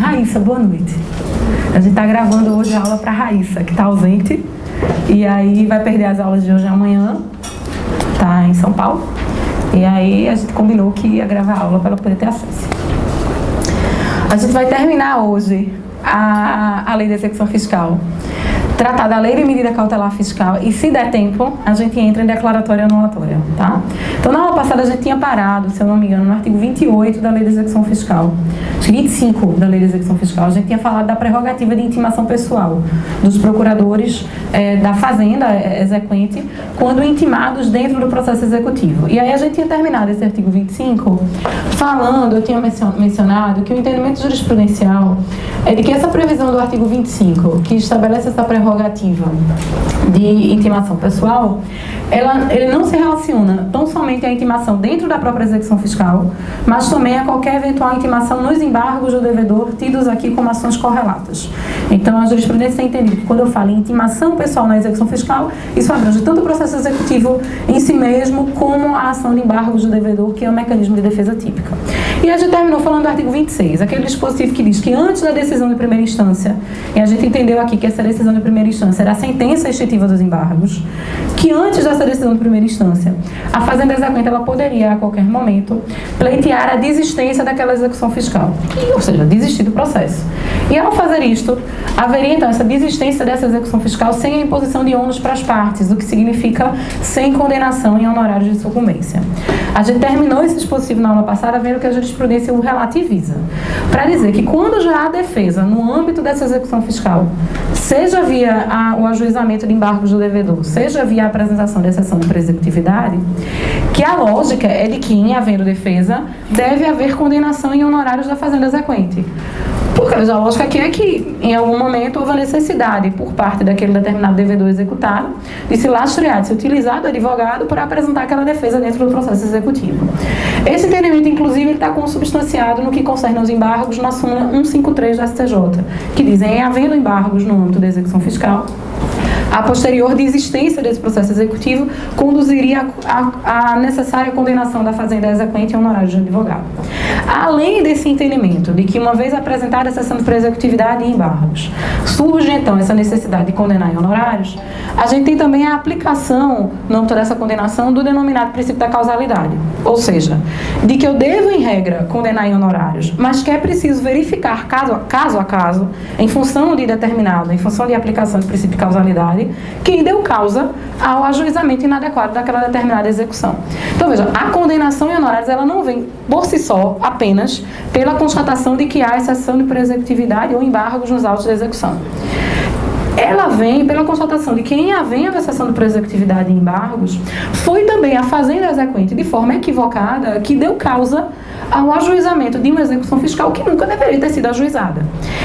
Raíssa, boa noite. A gente está gravando hoje a aula para a Raíssa, que está ausente. E aí vai perder as aulas de hoje e amanhã. Está em São Paulo. E aí a gente combinou que ia gravar a aula para ela poder ter acesso. A gente vai terminar hoje a lei da execução fiscal. Tratar da lei de medida cautelar fiscal e, se der tempo, a gente entra em declaratória anulatória, tá? Então, na aula passada a gente tinha parado, se eu não me engano, no artigo 28 da lei de execução fiscal, 25 da lei de execução fiscal, a gente tinha falado da prerrogativa de intimação pessoal dos procuradores da Fazenda exequente quando intimados dentro do processo executivo. E aí a gente tinha terminado esse artigo 25 falando, eu tinha mencionado que o entendimento jurisprudencial é de que essa previsão do artigo 25, que estabelece essa prerrogativa de intimação pessoal, ele não se relaciona tão somente à intimação dentro da própria execução fiscal, mas também a qualquer eventual intimação nos embargos do devedor, tidos aqui como ações correlatas. Então, a jurisprudência tem entendido que quando eu falo em intimação pessoal na execução fiscal, isso abrange tanto o processo executivo em si mesmo, como a ação de embargos do devedor, que é o mecanismo de defesa típica. E a gente terminou falando do artigo 26, aquele dispositivo que diz que antes da decisão de primeira instância, e a gente entendeu aqui que essa decisão de primeira instância era a sentença extintiva dos embargos, que antes dessa decisão de primeira instância, a Fazenda exequente ela poderia, a qualquer momento, pleitear a desistência daquela execução fiscal, ou seja, desistir do processo. E ao fazer isto, haveria então essa desistência dessa execução fiscal sem a imposição de ônus para as partes, o que significa sem condenação em honorários de sucumbência. A gente terminou esse dispositivo na aula passada vendo que a jurisprudência o relativiza, para dizer que quando já há defesa no âmbito dessa execução fiscal, seja via o ajuizamento de embargos do devedor, seja via a apresentação de exceção de pré-executividade, que a lógica é de que, em havendo defesa, deve haver condenação em honorários da Fazenda exequente. Porque a lógica aqui é que, em algum momento, houve a necessidade, por parte daquele determinado devedor executado, de se lastrear, de se utilizar do advogado para apresentar aquela defesa dentro do processo executivo. Esse entendimento, inclusive, está consubstanciado no que concerne aos embargos na súmula 153 da STJ, que dizem, em havendo embargos no âmbito da execução fiscal, a posterior desistência desse processo executivo conduziria à necessária condenação da Fazenda exequente em honorários de advogado. Além desse entendimento de que, uma vez apresentada a exceção de pré-executividade e embargos, surge então essa necessidade de condenar em honorários, a gente tem também a aplicação, no âmbito dessa condenação, do denominado princípio da causalidade. Ou seja, de que eu devo, em regra, condenar em honorários, mas que é preciso verificar caso a caso, em função de determinado, em função de aplicação do princípio de causalidade, quem deu causa ao ajuizamento inadequado daquela determinada execução. Então, veja, a condenação em honorários, ela não vem por si só, apenas, pela constatação de que há exceção de pré-executividade ou embargos nos autos de execução. Ela vem pela constatação de que, em havendo exceção de pré-executividade e embargos, foi também a Fazenda exequente, de forma equivocada, que deu causa ao ajuizamento de uma execução fiscal que nunca deveria ter sido ajuizada.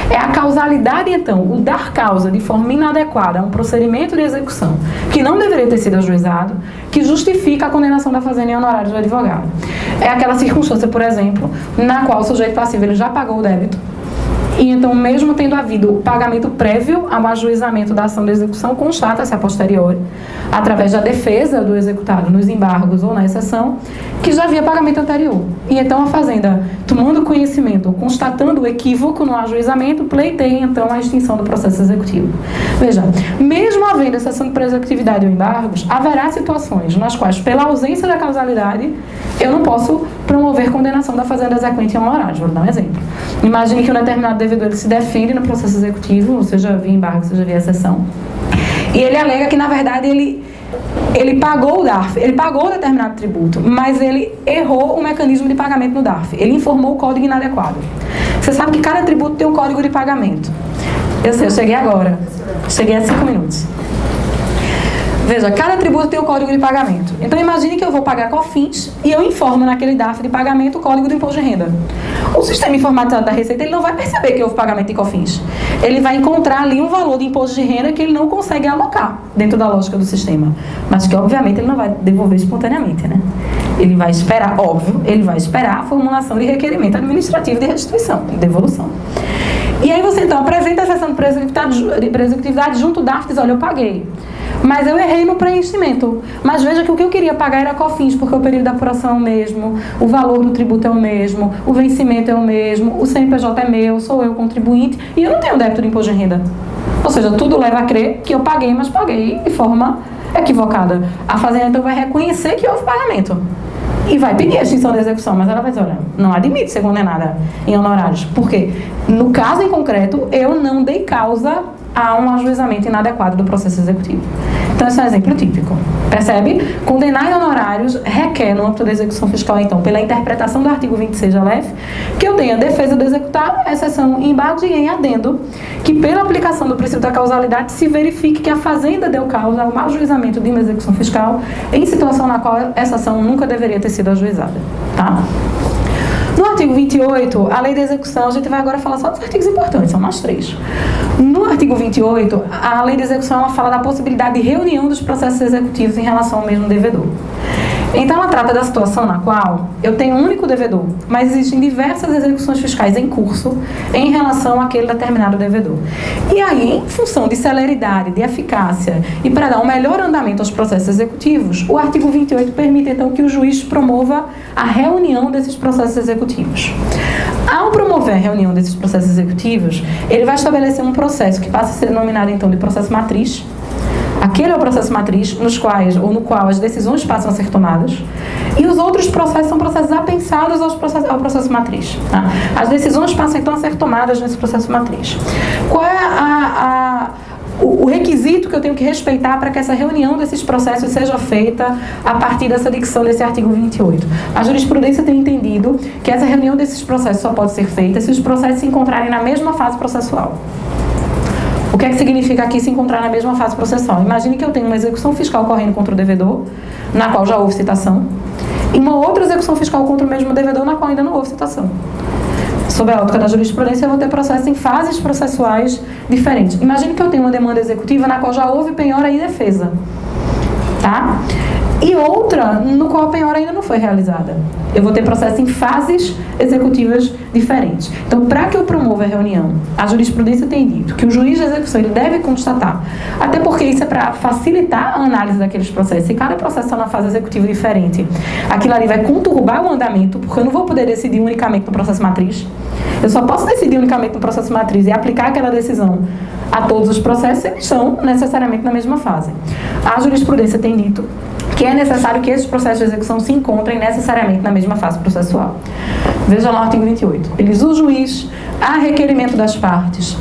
É a causalidade, então, o dar causa de forma inadequada a um procedimento de execução que não deveria ter sido ajuizado, que justifica a condenação da Fazenda em honorários do advogado. É aquela circunstância, por exemplo, na qual o sujeito passivo ele já pagou o débito, e então, mesmo tendo havido o pagamento prévio ao ajuizamento da ação de execução, constata-se a posteriori, através da defesa do executado nos embargos ou na exceção, que já havia pagamento anterior. E então a Fazenda, tomando conhecimento, constatando o equívoco no ajuizamento, pleiteia então a extinção do processo executivo. Veja, mesmo havendo exceção de pré-executividade ou embargos, haverá situações nas quais, pela ausência da causalidade, eu não posso promover condenação da Fazenda exequente em honorários. Vou dar um exemplo. Imagine que um determinado devedor ele se defende no processo executivo, seja via embargo, seja via exceção, e ele alega que, na verdade, ele pagou o DARF, ele pagou determinado tributo, mas ele errou o mecanismo de pagamento no DARF, ele informou o código inadequado. Você sabe que cada tributo tem um código de pagamento. Eu sei, eu cheguei agora, cheguei há 5 minutos. Veja, cada tributo tem um código de pagamento. Então, imagine que eu vou pagar COFINS e eu informo naquele DARF de pagamento o código do imposto de renda. O sistema informatizado da Receita, ele não vai perceber que houve pagamento de COFINS. Ele vai encontrar ali um valor de imposto de renda que ele não consegue alocar dentro da lógica do sistema. Mas que, obviamente, ele não vai devolver espontaneamente, né? Ele vai esperar, óbvio, ele vai esperar a formulação de requerimento administrativo de restituição, de devolução. E aí você, então, apresenta a exceção de pré-executividade junto ao DARF e diz, olha, eu paguei. mas eu errei no preenchimento. Mas veja que o que eu queria pagar era COFINS, porque o período da apuração é o mesmo, o valor do tributo é o mesmo, o vencimento é o mesmo, o CNPJ é meu, sou eu contribuinte, e eu não tenho débito de imposto de renda. Ou seja, tudo leva a crer que eu paguei, mas paguei de forma equivocada. A Fazenda então vai reconhecer que houve pagamento e vai pedir a extinção da execução, mas ela vai dizer, olha, não admite ser condenada em honorários. Por quê? No caso em concreto, eu não dei causa a um ajuizamento inadequado do processo executivo. Então, esse é um exemplo típico. Percebe? Condenar em honorários requer, no âmbito da execução fiscal, então, pela interpretação do artigo 26 da LEF, que eu tenha defesa do executado, exceção em embargo e em adendo, que pela aplicação do princípio da causalidade se verifique que a Fazenda deu causa ao ajuizamento de uma execução fiscal em situação na qual essa ação nunca deveria ter sido ajuizada. Tá? No artigo 28, a lei de execução, a gente vai agora falar só dos artigos importantes, são mais 3. No artigo 28, a lei de execução ela fala da possibilidade de reunião dos processos executivos em relação ao mesmo devedor. Então, ela trata da situação na qual eu tenho um único devedor, mas existem diversas execuções fiscais em curso em relação àquele determinado devedor. E aí, em função de celeridade, de eficácia e para dar um melhor andamento aos processos executivos, o artigo 28 permite, então, que o juiz promova a reunião desses processos executivos. Ao promover a reunião desses processos executivos, ele vai estabelecer um processo que passa a ser denominado, então, de processo matriz. Aquele é o processo matriz no qual as decisões passam a ser tomadas, e os outros processos são processos apensados ao processo matriz. Tá? As decisões passam então a ser tomadas nesse processo matriz. Qual é o requisito que eu tenho que respeitar para que essa reunião desses processos seja feita a partir dessa dicção desse artigo 28? A jurisprudência tem entendido que essa reunião desses processos só pode ser feita se os processos se encontrarem na mesma fase processual. O que é que significa aqui se encontrar na mesma fase processual? Imagine que eu tenho uma execução fiscal ocorrendo contra o devedor, na qual já houve citação, e uma outra execução fiscal contra o mesmo devedor, na qual ainda não houve citação. Sob a ótica da jurisprudência, eu vou ter processos em fases processuais diferentes. Imagine que eu tenho uma demanda executiva na qual já houve penhora e defesa. Tá? E outra no qual a penhora ainda não foi realizada. Eu vou ter processo em fases executivas diferentes. Então, para que eu promova a reunião, a jurisprudência tem dito que o juiz de execução ele deve constatar, até porque isso é para facilitar a análise daqueles processos. Se cada processo está na fase executiva diferente, aquilo ali vai conturbar o andamento, porque eu não vou poder decidir unicamente no processo matriz. Eu só posso decidir unicamente no processo matriz e aplicar aquela decisão a todos os processos se eles estão necessariamente na mesma fase. A jurisprudência tem dito que é necessário que esses processos de execução se encontrem necessariamente na mesma fase processual. Veja lá o artigo 28. Ele diz: o juiz, a requerimento das partes,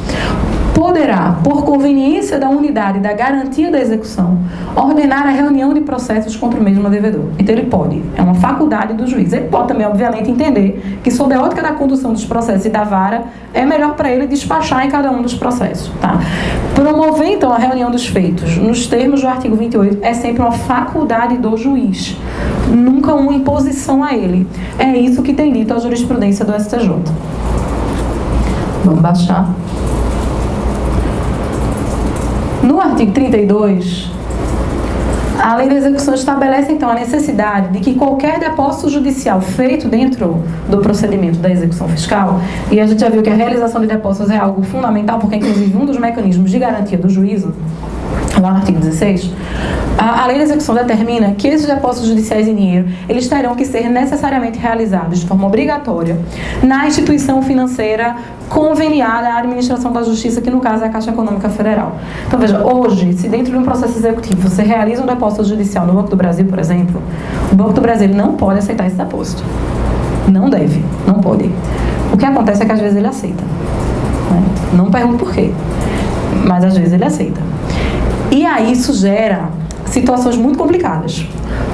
poderá, por conveniência da unidade e da garantia da execução, ordenar a reunião de processos contra o mesmo devedor. Então ele pode, é uma faculdade do juiz. Ele pode também, obviamente, entender que, sob a ótica da condução dos processos e da vara, é melhor para ele despachar em cada um dos processos. Tá? Promover, então, a reunião dos feitos, nos termos do artigo 28, é sempre uma faculdade do juiz, nunca uma imposição a ele. É isso que tem dito a jurisprudência do STJ. Vamos baixar. No artigo 32, a lei da execução estabelece, então, a necessidade de que qualquer depósito judicial feito dentro do procedimento da execução fiscal, e a gente já viu que a realização de depósitos é algo fundamental, porque é, inclusive, um dos mecanismos de garantia do juízo, lá no artigo 16, a lei da execução determina que esses depósitos judiciais em dinheiro, eles terão que ser necessariamente realizados de forma obrigatória na instituição financeira conveniada à administração da justiça, que no caso é a Caixa Econômica Federal. Então veja, hoje, se dentro de um processo executivo você realiza um depósito judicial no Banco do Brasil, por exemplo, o Banco do Brasil não pode aceitar esse depósito. Não deve, não pode. O que acontece é que às vezes ele aceita. Né? Não pergunto por quê, mas às vezes ele aceita. E aí isso gera situações muito complicadas.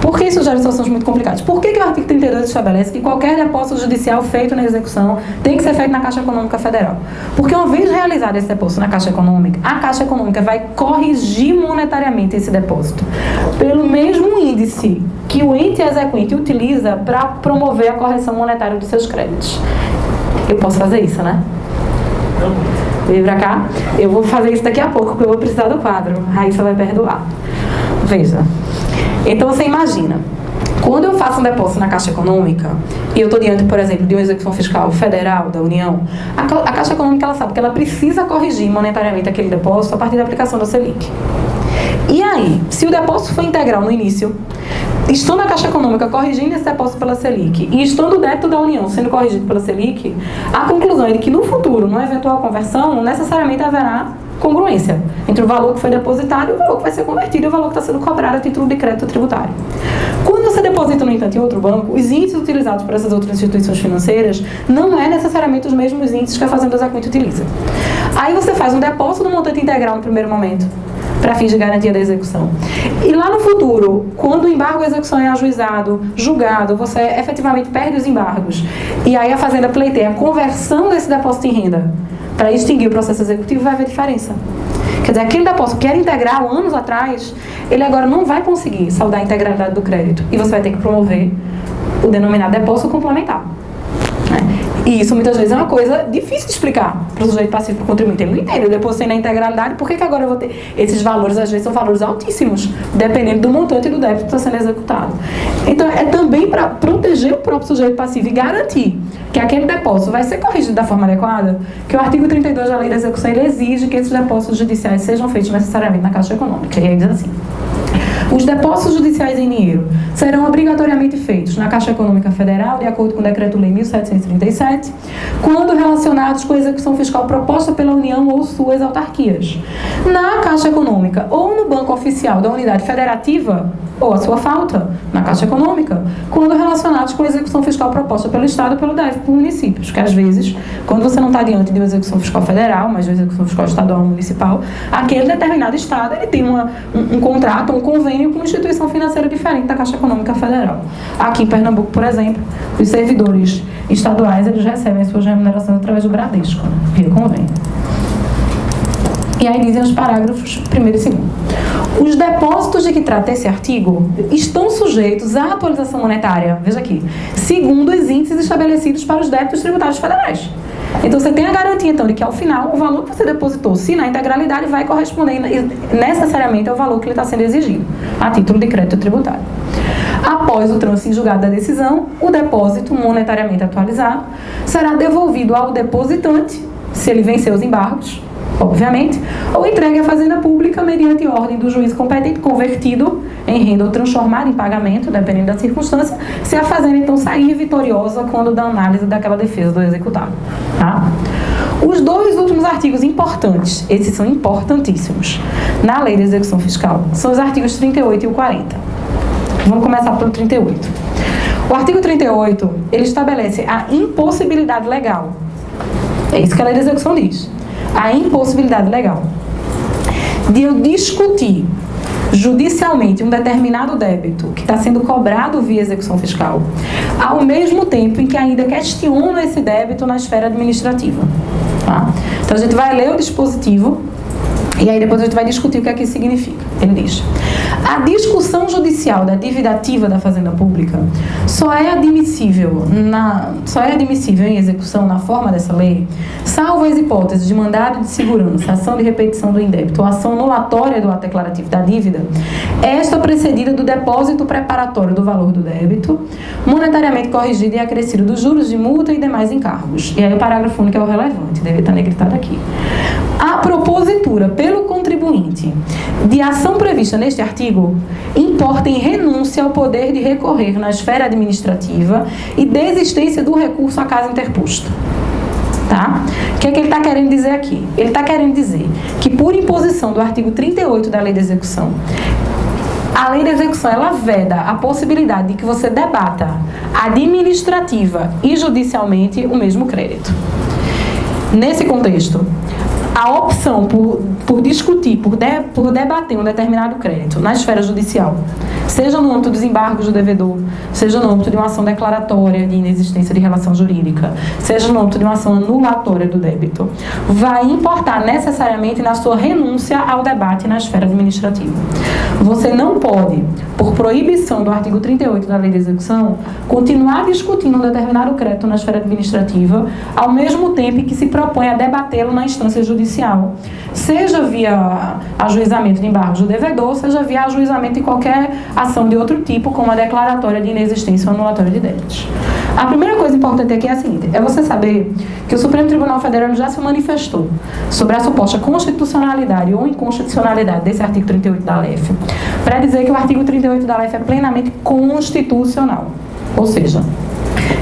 Por que isso gera situações muito complicadas? Por que o artigo 32 estabelece que qualquer depósito judicial feito na execução tem que ser feito na Caixa Econômica Federal? Porque uma vez realizado esse depósito na Caixa Econômica, a Caixa Econômica vai corrigir monetariamente esse depósito pelo mesmo índice que o ente exequente utiliza para promover a correção monetária dos seus créditos. Eu posso fazer isso, né? Vem pra cá. Eu vou fazer isso daqui a pouco, porque eu vou precisar do quadro. Raíssa vai perdoar. Veja. Então, você imagina. Quando eu faço um depósito na Caixa Econômica, e eu estou diante, por exemplo, de uma execução fiscal federal da União, a Caixa Econômica ela sabe que ela precisa corrigir monetariamente aquele depósito a partir da aplicação da Selic. E aí, se o depósito for integral no início, estando a Caixa Econômica corrigindo esse depósito pela Selic e estando o débito da União sendo corrigido pela Selic, a conclusão é de que no futuro, numa eventual conversão, necessariamente haverá congruência entre o valor que foi depositado e o valor que vai ser convertido e o valor que está sendo cobrado a título de crédito tributário. Quando você deposita, no entanto, em outro banco, os índices utilizados por essas outras instituições financeiras não é necessariamente os mesmos índices que a Fazenda Equity utiliza. Aí você faz um depósito do montante integral no primeiro momento, para fins de garantia da execução. E lá no futuro, quando o embargo à execução é ajuizado, julgado, você efetivamente perde os embargos, e aí a Fazenda pleiteia a conversão desse depósito em renda para extinguir o processo executivo, vai haver diferença. Quer dizer, aquele depósito que era integral anos atrás, ele agora não vai conseguir saldar a integralidade do crédito, e você vai ter que promover o denominado depósito complementar. E isso muitas vezes é uma coisa difícil de explicar para o sujeito passivo, para o contribuinte. Ele não entende, eu depositei na integralidade, por que agora eu vou ter esses valores? Às vezes são valores altíssimos, dependendo do montante e do débito que está sendo executado. Então é também para proteger o próprio sujeito passivo e garantir que aquele depósito vai ser corrigido da forma adequada, que o artigo 32 da Lei da Execução ele exige que esses depósitos judiciais sejam feitos necessariamente na Caixa Econômica. E aí diz assim: os depósitos judiciais em dinheiro serão obrigatoriamente feitos na Caixa Econômica Federal, de acordo com o Decreto-Lei 1737, quando relacionados com a execução fiscal proposta pela União ou suas autarquias, na Caixa Econômica ou no Banco Oficial da Unidade Federativa, ou a sua falta, na Caixa Econômica, quando relacionados com a execução fiscal proposta pelo Estado ou pelo DF por municípios. Porque, às vezes, quando você não está diante de uma execução fiscal federal, mas de uma execução fiscal estadual ou municipal, aquele determinado Estado ele tem um contrato, um convênio com uma instituição financeira diferente da Caixa Econômica Federal. Aqui em Pernambuco, por exemplo, os servidores estaduais eles recebem suas remunerações através do Bradesco, via convênio. E aí dizem os parágrafos 1º e 2º. Os depósitos de que trata esse artigo estão sujeitos à atualização monetária, veja aqui, segundo os índices estabelecidos para os débitos tributários federais. Então você tem a garantia então de que ao final o valor que você depositou, se na integralidade, vai corresponder necessariamente ao valor que ele está sendo exigido, a título de crédito tributário. Após o trânsito em julgado da decisão, o depósito monetariamente atualizado será devolvido ao depositante, se ele vencer os embargos, obviamente, ou entregue à Fazenda Pública mediante ordem do juiz competente, convertido em renda ou transformado em pagamento, dependendo da circunstância, se a Fazenda então sair vitoriosa quando da análise daquela defesa do executado. Tá? Os dois últimos artigos importantes, esses são importantíssimos, na Lei de Execução Fiscal, são os artigos 38 e o 40. Vamos começar pelo 38. O artigo 38, ele estabelece a impossibilidade legal. É isso que a Lei de Execução diz. A impossibilidade legal de eu discutir judicialmente um determinado débito que está sendo cobrado via execução fiscal, ao mesmo tempo em que ainda questiono esse débito na esfera administrativa. Tá? Então a gente vai ler o dispositivo e aí depois a gente vai discutir o que é que isso significa. Ele diz: a discussão judicial da dívida ativa da Fazenda Pública só é admissível em execução na forma dessa lei, salvo as hipóteses de mandado de segurança, ação de repetição do indébito ou ação anulatória do ato declarativo da dívida, esta precedida do depósito preparatório do valor do débito, monetariamente corrigido e acrescido dos juros de multa e demais encargos. E aí o parágrafo único é o relevante, deve estar negritado aqui. A propositura pelo contribuinte de ação prevista neste artigo importa em renúncia ao poder de recorrer na esfera administrativa e desistência do recurso à casa interposta. Tá? O que é que ele está querendo dizer aqui? Ele está querendo dizer que, por imposição do artigo 38 da Lei de Execução, a Lei de Execução ela veda a possibilidade de que você debata administrativa e judicialmente o mesmo crédito. Nesse contexto, a opção por discutir, por debater um determinado crédito na esfera judicial, seja no âmbito dos embargos do devedor, seja no âmbito de uma ação declaratória de inexistência de relação jurídica, seja no âmbito de uma ação anulatória do débito, vai importar necessariamente na sua renúncia ao debate na esfera administrativa. Você não pode, por proibição do artigo 38 da Lei de Execução, continuar discutindo um determinado crédito na esfera administrativa, ao mesmo tempo que se propõe a debatê-lo na instância judicial, seja via ajuizamento de embargos do devedor, seja via ajuizamento de qualquer ação de outro tipo, como a declaratória de inexistência ou anulatória de débitos. A primeira coisa importante aqui é a seguinte, é você saber que o Supremo Tribunal Federal já se manifestou sobre a suposta constitucionalidade ou inconstitucionalidade desse artigo 38 da LEF, para dizer que o artigo 38 da LEF é plenamente constitucional, ou seja,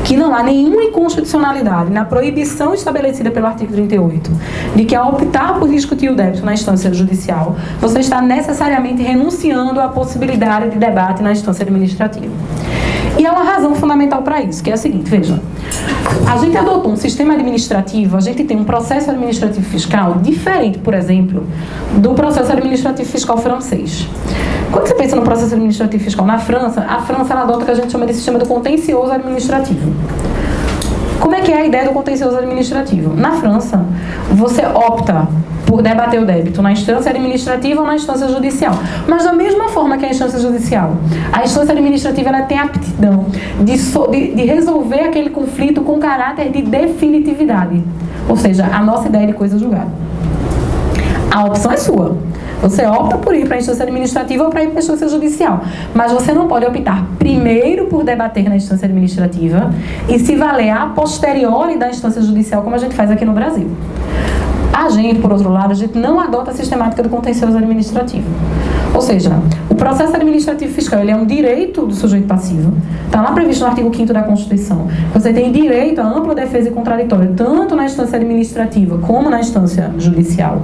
que não há nenhuma inconstitucionalidade na proibição estabelecida pelo artigo 38 de que, ao optar por discutir o débito na instância judicial, você está necessariamente renunciando à possibilidade de debate na instância administrativa. E há uma razão fundamental para isso, que é a seguinte, veja, a gente adotou um sistema administrativo, a gente tem um processo administrativo fiscal diferente, por exemplo, do processo administrativo fiscal francês. Quando você pensa no processo administrativo fiscal na França, a França ela adota o que a gente chama de sistema do contencioso administrativo. Como é que é a ideia do contencioso administrativo? Na França, você opta por debater o débito na instância administrativa ou na instância judicial. Mas da mesma forma que a instância judicial, a instância administrativa ela tem a aptidão de resolver aquele conflito com caráter de definitividade. Ou seja, a nossa ideia de coisa julgada. A opção é sua. Você opta por ir para a instância administrativa ou para ir para a instância judicial. Mas você não pode optar primeiro por debater na instância administrativa e se valer a posteriori da instância judicial, como a gente faz aqui no Brasil. A gente, por outro lado, a gente não adota a sistemática do contencioso administrativo. Ou seja, o processo administrativo fiscal ele é um direito do sujeito passivo. Está lá previsto no artigo 5º da Constituição. Você tem direito à ampla defesa e contraditória, tanto na instância administrativa como na instância judicial.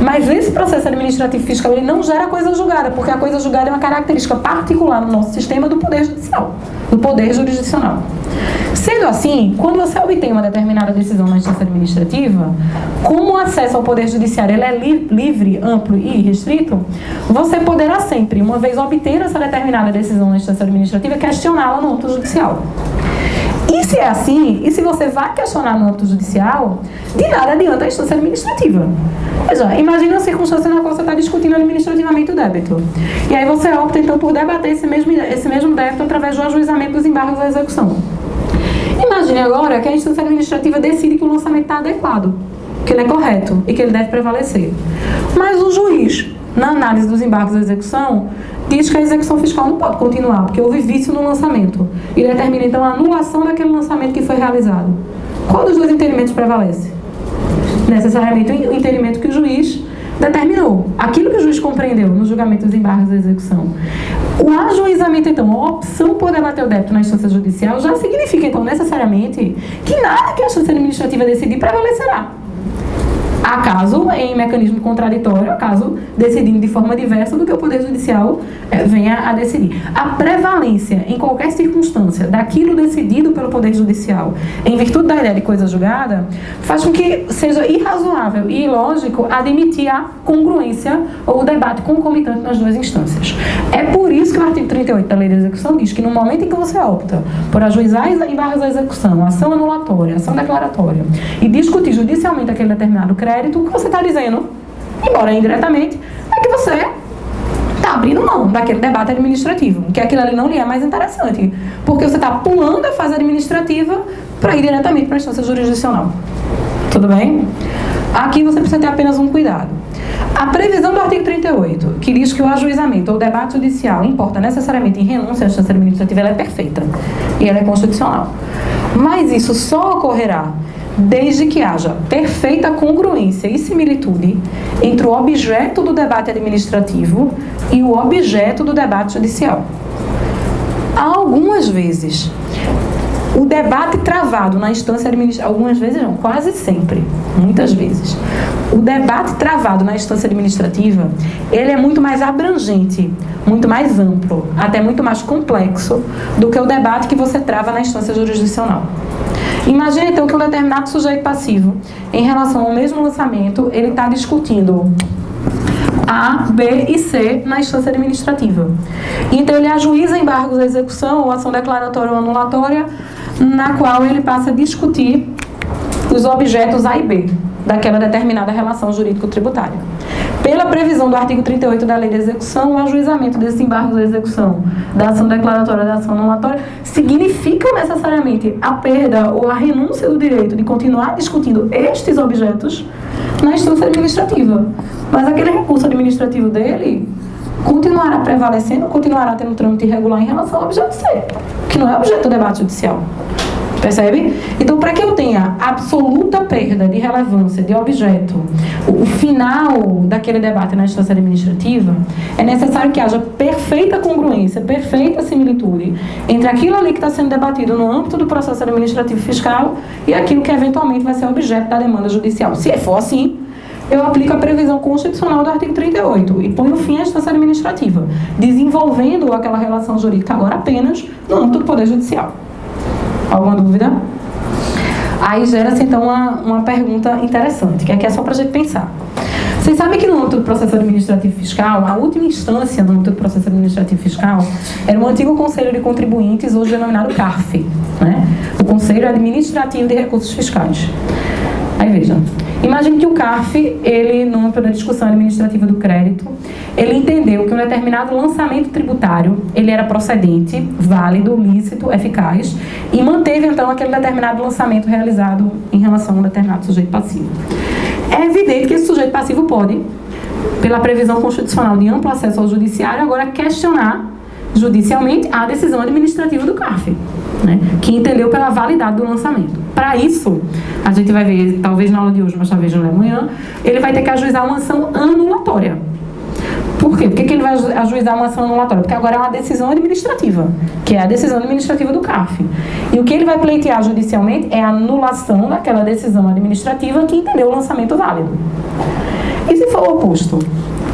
Mas esse processo administrativo fiscal ele não gera coisa julgada, porque a coisa julgada é uma característica particular no nosso sistema do poder judicial, do poder jurisdicional. Sendo assim, quando você obtém uma determinada decisão na instância administrativa, como o acesso ao poder judiciário ele é livre, amplo e restrito, você poderá sempre, uma vez obter essa determinada decisão na instância administrativa, questioná-la no âmbito judicial. E se é assim, e se você vai questionar no âmbito judicial, de nada adianta a instância administrativa. Veja, imagina uma circunstância na qual você está discutindo administrativamente o débito. E aí você opta, então, por debater esse mesmo débito através do ajuizamento dos embargos à execução. Imagine agora que a instância administrativa decide que o lançamento está adequado, que ele é correto e que ele deve prevalecer. Mas o juiz, na análise dos embargos à execução, diz que a execução fiscal não pode continuar, porque houve vício no lançamento. E determina, então, a anulação daquele lançamento que foi realizado. Qual dos dois entendimentos prevalece? Necessariamente o entendimento que o juiz determinou. Aquilo que o juiz compreendeu no julgamento dos embargos à execução. O ajuizamento, então, a opção por debater o débito na instância judicial já significa, então, necessariamente que nada que a instância administrativa decidir prevalecerá. Acaso, em mecanismo contraditório, acaso decidindo de forma diversa do que o Poder Judicial venha a decidir. A prevalência, em qualquer circunstância, daquilo decidido pelo Poder Judicial, em virtude da ideia de coisa julgada, faz com que seja irrazoável e ilógico admitir a congruência ou o debate concomitante nas duas instâncias. É por isso que o artigo 38 da Lei de Execução diz que no momento em que você opta por ajuizar embargos à execução, ação anulatória, ação declaratória, e discutir judicialmente aquele determinado crédito, o que você está dizendo, embora indiretamente, é que você está abrindo mão daquele debate administrativo, que aquilo ali não lhe é mais interessante, porque você está pulando a fase administrativa para ir diretamente para a instância jurisdicional. Tudo bem? Aqui você precisa ter apenas um cuidado. A previsão do artigo 38, que diz que o ajuizamento ou debate judicial importa necessariamente em renúncia à instância administrativa, ela é perfeita e ela é constitucional. Mas isso só ocorrerá desde que haja perfeita congruência e similitude entre o objeto do debate administrativo e o objeto do debate judicial. Algumas vezes, o debate travado na instância administrativa, algumas vezes não, quase sempre, muitas vezes, o debate travado na instância administrativa, ele é muito mais abrangente, muito mais amplo, até muito mais complexo do que o debate que você trava na instância jurisdicional. Imagine, então, que um determinado sujeito passivo, em relação ao mesmo lançamento, ele está discutindo A, B e C na instância administrativa. Então, ele ajuiza embargos à execução ou ação declaratória ou anulatória, na qual ele passa a discutir os objetos A e B daquela determinada relação jurídico-tributária. Pela previsão do artigo 38 da Lei de Execução, o ajuizamento desses embargos à execução da ação declaratória e da ação anulatória significam necessariamente a perda ou a renúncia do direito de continuar discutindo estes objetos na instância administrativa. Mas aquele recurso administrativo dele continuará prevalecendo, continuará tendo trâmite irregular em relação ao objeto C, que não é objeto do debate judicial. Percebe? Então, para que eu tenha absoluta perda de relevância de objeto, o final daquele debate na instância administrativa, é necessário que haja perfeita congruência, perfeita similitude entre aquilo ali que está sendo debatido no âmbito do processo administrativo fiscal e aquilo que eventualmente vai ser objeto da demanda judicial. Se for assim, eu aplico a previsão constitucional do artigo 38 e ponho fim à instância administrativa, desenvolvendo aquela relação jurídica agora apenas no âmbito do Poder Judicial. Alguma dúvida? Aí gera-se então uma pergunta interessante, que aqui é só para a gente pensar. Vocês sabem que no âmbito do processo administrativo fiscal, a última instância no âmbito do processo administrativo fiscal era o antigo Conselho de Contribuintes, hoje denominado CARF, né? O Conselho Administrativo de Recursos Fiscais. Aí veja, imagine que o CARF, ele, no âmbito da discussão administrativa do crédito, ele entendeu que um determinado lançamento tributário, ele era procedente, válido, lícito, eficaz, e manteve, então, aquele determinado lançamento realizado em relação a um determinado sujeito passivo. É evidente que esse sujeito passivo pode, pela previsão constitucional de amplo acesso ao judiciário, agora questionar judicialmente a decisão administrativa do CARF, né, que entendeu pela validade do lançamento. Para isso, a gente vai ver, talvez na aula de hoje, mas talvez não amanhã, ele vai ter que ajuizar uma ação anulatória. Por quê? Por que ele vai ajuizar uma ação anulatória? Porque agora é uma decisão administrativa, que é a decisão administrativa do CARF. E o que ele vai pleitear judicialmente é a anulação daquela decisão administrativa que entendeu o lançamento válido. E se for o oposto?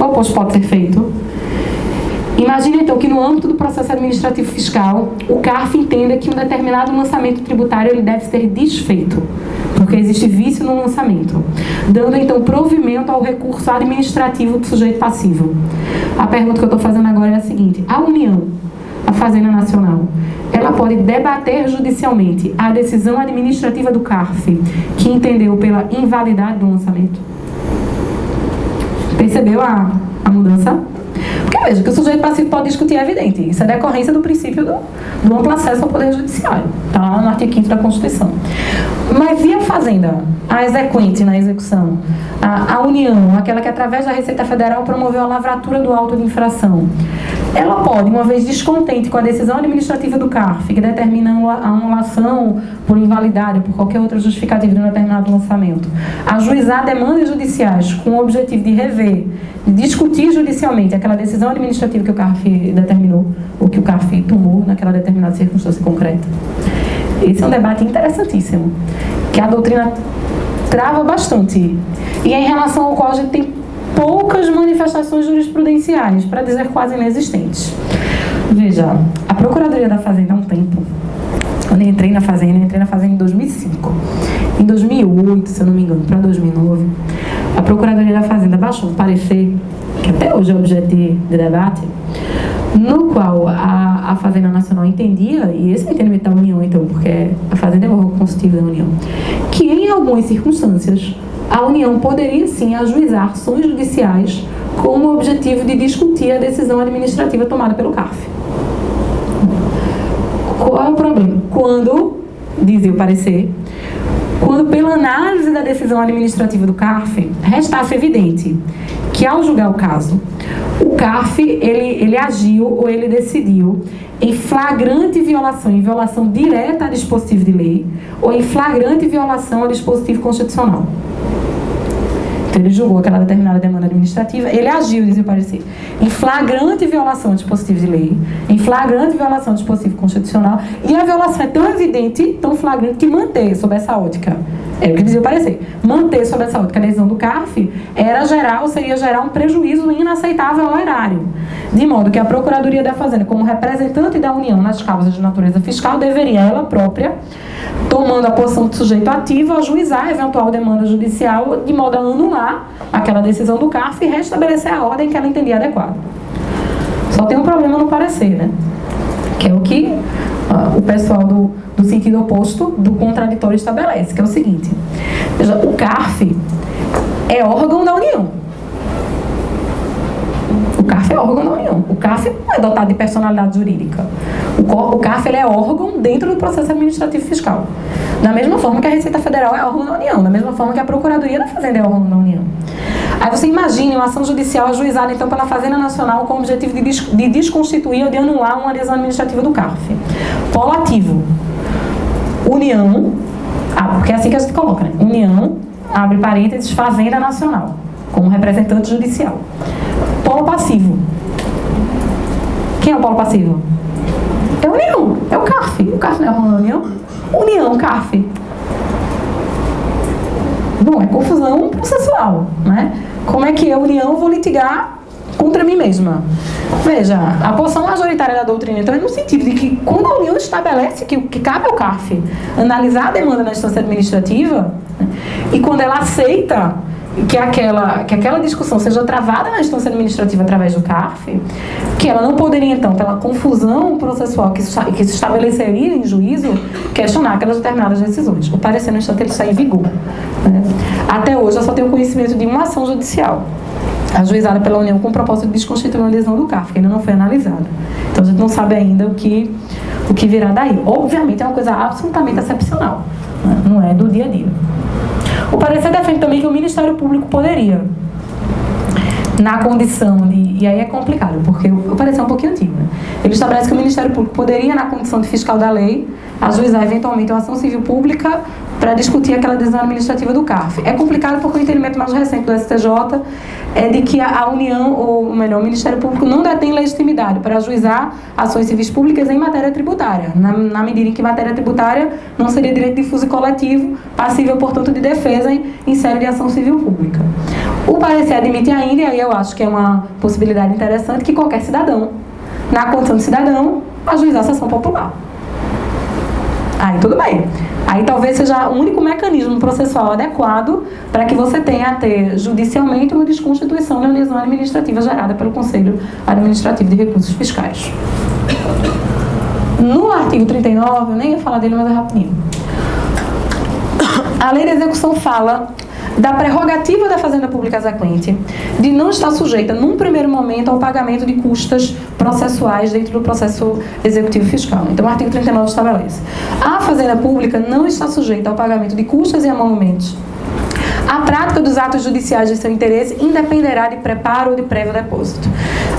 O oposto pode ser feito. Imagine então que no âmbito do processo administrativo fiscal, o CARF entenda que um determinado lançamento tributário ele deve ser desfeito, porque existe vício no lançamento, dando então provimento ao recurso administrativo do sujeito passivo. A pergunta que eu estou fazendo agora é a seguinte: a União, a Fazenda Nacional, ela pode debater judicialmente a decisão administrativa do CARF que entendeu pela invalidade do lançamento? Percebeu a mudança? Porque veja, que o sujeito passivo pode discutir é evidente. Isso é decorrência do princípio do amplo acesso ao Poder Judiciário. Está lá no artigo 5º da Constituição. Mas e a Fazenda? A exequente na execução? A União, aquela que através da Receita Federal promoveu a lavratura do auto de infração. Ela pode, uma vez descontente com a decisão administrativa do CARF, que determina a anulação por invalidade, por qualquer outra justificativa de um determinado lançamento, ajuizar demandas judiciais com o objetivo de rever, de discutir judicialmente aquela decisão administrativa que o CARF determinou, ou que o CARF tomou naquela determinada circunstância concreta. Esse é um debate interessantíssimo, que a doutrina trava bastante, e é em relação ao qual a gente tem poucas manifestações jurisprudenciais, para dizer quase inexistentes. Veja, a Procuradoria da Fazenda há um tempo, quando eu entrei na Fazenda em 2005. Em 2008, se eu não me engano, para 2009, a Procuradoria da Fazenda baixou um parecer, que até hoje é objeto de debate, no qual a Fazenda Nacional entendia, e esse é o entendimento da União, então, porque a Fazenda é o órgão constitutivo da União, que em algumas circunstâncias a União poderia sim ajuizar ações judiciais com o objetivo de discutir a decisão administrativa tomada pelo CARF. Qual é o problema? Quando, dizia o parecer, quando pela análise da decisão administrativa do CARF, restasse evidente que ao julgar o caso, o CARF ele agiu ou ele decidiu em flagrante violação, em violação direta a dispositivo de lei ou em flagrante violação a dispositivo constitucional. Então, ele julgou aquela determinada demanda administrativa, ele agiu, dizia o parecer, em flagrante violação a dispositivo de lei, em flagrante violação a dispositivo constitucional, e a violação é tão evidente, tão flagrante, que manter sob essa ótica, é o que dizia o parecer, manter sob essa ótica a decisão do CARF seria gerar um prejuízo inaceitável ao erário, de modo que a Procuradoria da Fazenda, como representante da União nas causas de natureza fiscal, deveria ela própria, tomando a posição de sujeito ativo, ajuizar a eventual demanda judicial de modo a anular aquela decisão do CARF e restabelecer a ordem que ela entendia adequada. Só tem um problema no parecer, né? Que é o que o pessoal do sentido oposto do contraditório estabelece, que é o seguinte: veja, o CARF é órgão da União. O CARF é órgão da União. O CARF não é dotado de personalidade jurídica. O CARF ele é órgão dentro do processo administrativo fiscal. Da mesma forma que a Receita Federal é órgão da União, da mesma forma que a Procuradoria da Fazenda é órgão da União. Aí você imagine uma ação judicial ajuizada então pela Fazenda Nacional com o objetivo de desconstituir ou de anular uma adesão administrativa do CARF. Polo ativo. União, porque é assim que a gente coloca, né? União, abre parênteses, Fazenda Nacional, como representante judicial. Polo passivo. Quem é o polo passivo? É a União, é o CARF. O CARF não é órgão da União? União, CARF. Bom, é confusão processual, né? Como é que eu, União, vou litigar contra mim mesma? Veja, a posição majoritária da doutrina, então, é no sentido de que quando a União estabelece que cabe ao CARF analisar a demanda na instância administrativa, né, e quando ela aceita que aquela discussão seja travada na instância administrativa através do CARF, que ela não poderia, então, pela confusão processual que se estabeleceria em juízo, questionar aquelas determinadas decisões. O parecer, no instante, ele está em vigor. Né? Até hoje, eu só tenho conhecimento de uma ação judicial ajuizada pela União com o propósito de desconstituir uma decisão do CARF, que ainda não foi analisada. Então, a gente não sabe ainda o que virá daí. Obviamente, é uma coisa absolutamente excepcional, né? Não é do dia a dia. O parecer defende também que o Ministério Público poderia, na condição de... E aí é complicado, porque o parecer é um pouquinho antigo, né? Ele estabelece que o Ministério Público poderia, na condição de fiscal da lei, ajuizar eventualmente uma ação civil pública para discutir aquela decisão administrativa do CARF. É complicado porque o entendimento mais recente do STJ é de que a União, ou melhor, o Ministério Público não detém legitimidade para ajuizar ações civis públicas em matéria tributária, na medida em que matéria tributária não seria direito difuso e coletivo, passível, portanto, de defesa em série de ação civil pública. O parecer admite ainda, e aí eu acho que é uma possibilidade interessante, que qualquer cidadão, na condição de cidadão, ajuizar a ação popular. Aí tudo bem. Aí talvez seja o único mecanismo processual adequado para que você tenha a ter judicialmente uma desconstituição da lesão administrativa gerada pelo Conselho Administrativo de Recursos Fiscais. No artigo 39, eu nem ia falar dele, mas é rapidinho. A lei de execução fala da prerrogativa da Fazenda Pública Exequente de não estar sujeita, num primeiro momento, ao pagamento de custas processuais dentro do processo executivo fiscal. Então, o artigo 39 estabelece: a Fazenda Pública não está sujeita ao pagamento de custas e emolumentos. A prática dos atos judiciais de seu interesse independerá de preparo ou de prévio depósito.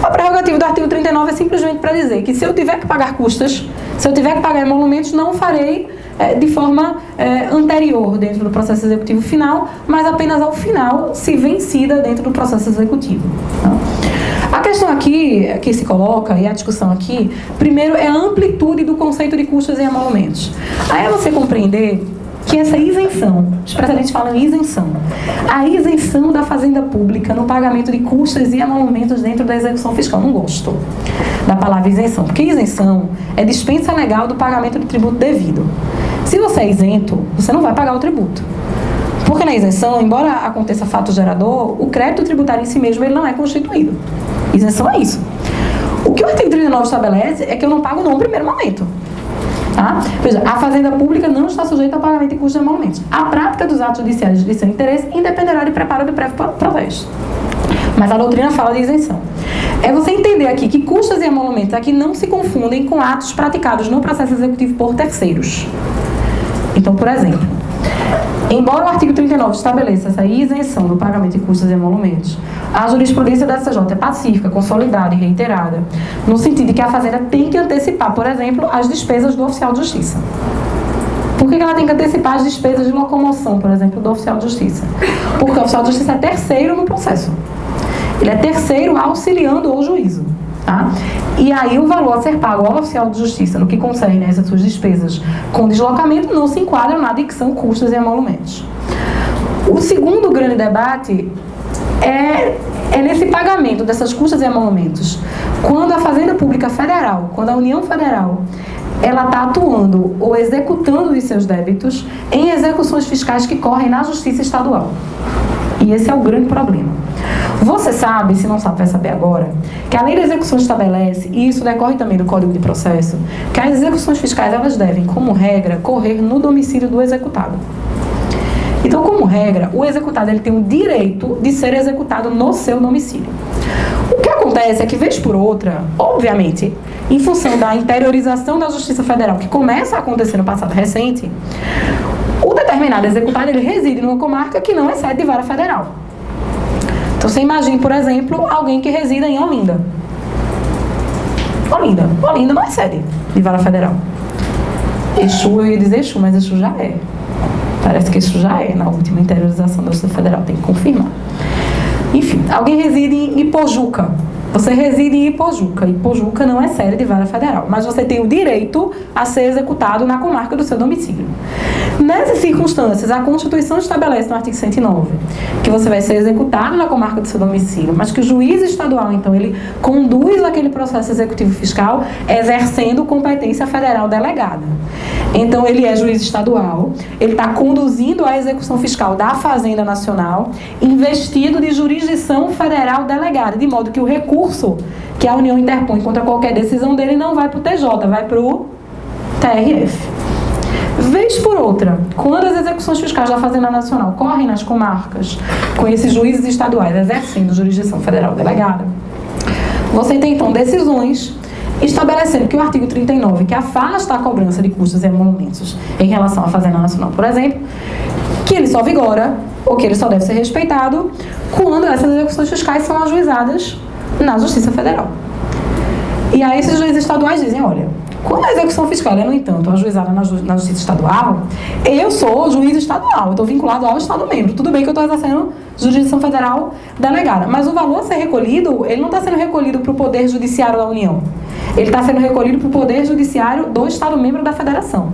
A prerrogativa do artigo 39 é simplesmente para dizer que se eu tiver que pagar custas, se eu tiver que pagar emolumentos, não o farei de forma anterior dentro do processo executivo final, mas apenas ao final, se vencida dentro do processo executivo. A questão aqui que se coloca, e a discussão aqui, primeiro é a amplitude do conceito de custas e emolumentos. Aí é você compreender que essa isenção, os precedentes falam em isenção, a isenção da Fazenda Pública no pagamento de custas e emolumentos dentro da execução fiscal. Não gosto da palavra isenção, porque isenção é dispensa legal do pagamento de tributo devido. Se você é isento, você não vai pagar o tributo. Porque na isenção, embora aconteça fato gerador, o crédito tributário em si mesmo ele não é constituído. Isenção é isso. O que o artigo 39 estabelece é que eu não pago no primeiro momento. Tá? Veja, a Fazenda Pública não está sujeita ao pagamento de custos e emolumentos. A prática dos atos judiciais de seu interesse independerá de preparo de prévio protesto. Mas a doutrina fala de isenção. É você entender aqui que custos e emolumentos aqui não se confundem com atos praticados no processo executivo por terceiros. Então, por exemplo, embora o artigo 39 estabeleça essa isenção do pagamento de custos e emolumentos, a jurisprudência da STJ é pacífica, consolidada e reiterada, no sentido de que a Fazenda tem que antecipar, por exemplo, as despesas do oficial de justiça. Por que ela tem que antecipar as despesas de locomoção, por exemplo, do oficial de justiça? Porque o oficial de justiça é terceiro no processo. Ele é terceiro auxiliando o juízo. Tá? E aí o valor a ser pago ao oficial de justiça no que concerne a essas suas despesas com deslocamento não se enquadra nada em que são custos e emolumentos. O segundo grande debate é nesse pagamento dessas custas e emolumentos. Quando a Fazenda Pública Federal, quando a União Federal, ela está atuando ou executando os seus débitos em execuções fiscais que correm na Justiça Estadual. E esse é o grande problema. Você sabe, se não sabe, vai saber agora, que a lei de execução estabelece, e isso decorre também do Código de Processo, que as execuções fiscais, elas devem, como regra, correr no domicílio do executado. Então, como regra, o executado ele tem o direito de ser executado no seu domicílio. O que acontece acontece é que, vez por outra, obviamente, em função da interiorização da Justiça Federal, que começa a acontecer no passado recente, o determinado executado, ele reside numa comarca que não é sede de vara federal. Então, você imagine, por exemplo, alguém que resida em Olinda. Olinda não é sede de vara federal. Exu, eu ia dizer Exu, mas Exu já é. Parece que Exu já é, na última interiorização da Justiça Federal, tem que confirmar. Enfim, alguém reside em Ipojuca. Você reside em Ipojuca. Ipojuca não é sede de vara federal, mas você tem o direito a ser executado na comarca do seu domicílio. Nessas circunstâncias, a Constituição estabelece no artigo 109 que você vai ser executado na comarca do seu domicílio, mas que o juiz estadual, então, ele conduz aquele processo executivo fiscal exercendo competência federal delegada. Então, ele é juiz estadual, ele está conduzindo a execução fiscal da Fazenda Nacional, investido de jurisdição federal delegada, de modo que o recurso que a União interpõe contra qualquer decisão dele não vai para o TJ, vai para o TRF. Vez por outra, quando as execuções fiscais da Fazenda Nacional correm nas comarcas, com esses juízes estaduais exercendo jurisdição federal delegada, você tem então decisões estabelecendo que o artigo 39, que afasta a cobrança de custos e emolumentos em relação à Fazenda Nacional, por exemplo, que ele só vigora, ou que ele só deve ser respeitado, quando essas execuções fiscais são ajuizadas na Justiça Federal. E aí esses juízes estaduais dizem, olha, quando a execução fiscal é, no entanto, ajuizada na Justiça Estadual, eu sou juiz estadual, eu estou vinculado ao Estado-membro. Tudo bem que eu estou exercendo jurisdição federal delegada, mas o valor a ser recolhido, ele não está sendo recolhido para o Poder Judiciário da União. Ele está sendo recolhido para o Poder Judiciário do Estado-membro da Federação.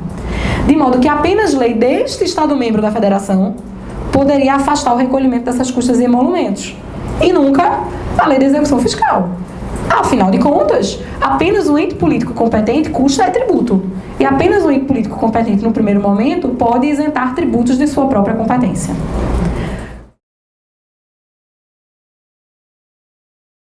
De modo que apenas lei deste Estado-membro da Federação poderia afastar o recolhimento dessas custas e emolumentos. E nunca a lei de execução fiscal. Afinal de contas, apenas o ente político competente custa é tributo. E apenas o ente político competente, no primeiro momento, pode isentar tributos de sua própria competência.